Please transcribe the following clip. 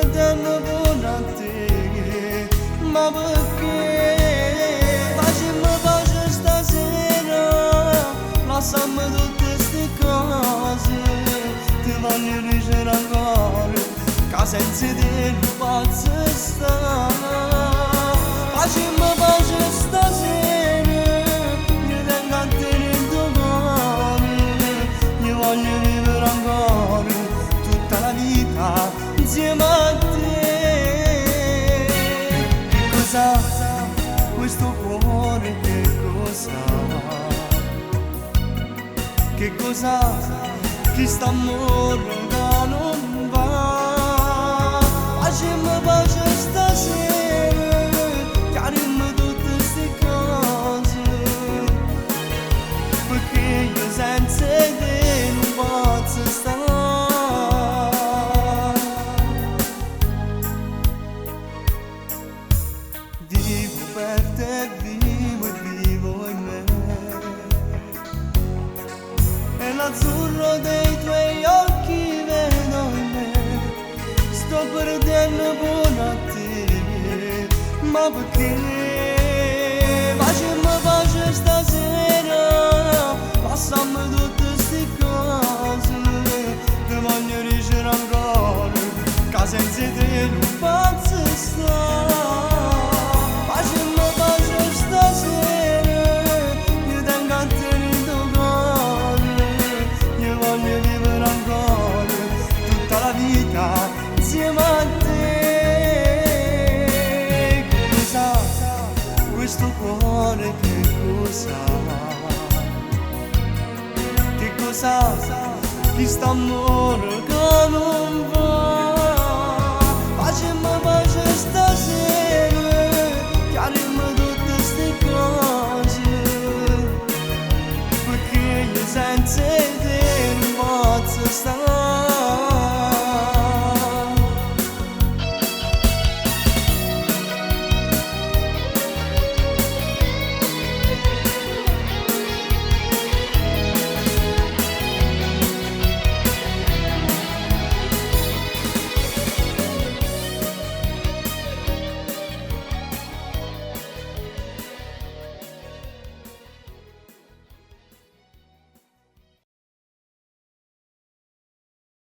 perdendo con a te, ma perché facciamo pace stasera, lasciamo tutte queste cose, ti voglio dicere ancora, che senza te non posso stare. Facciamo pace stasera, mi tengo a te nel tuo cuore, io voglio vivere ancora tutta la vita insieme a te. Che cosa questo cuore, che cosa? Che cosa che sta amore che non va? Facciamo pace stasera, chiarimmo tutte queste cose, perché io senza te non posso stare. Vivo per te, vivo e vivo in me, e l'azzurro dei tuoi occhi vedo in me. Sto perdendo buono a te, ma perché? Facciamo pace stasera, passiamo tutte queste cose, ti voglio dicere ancora, che senza te non posso stare. Facciamo pace stasera, io tengo a te nel tuo cuore, io voglio vivere ancora tutta la vita insieme a te. Che cosa questo cuore, che cosa? Che cosa che sta amore che non va?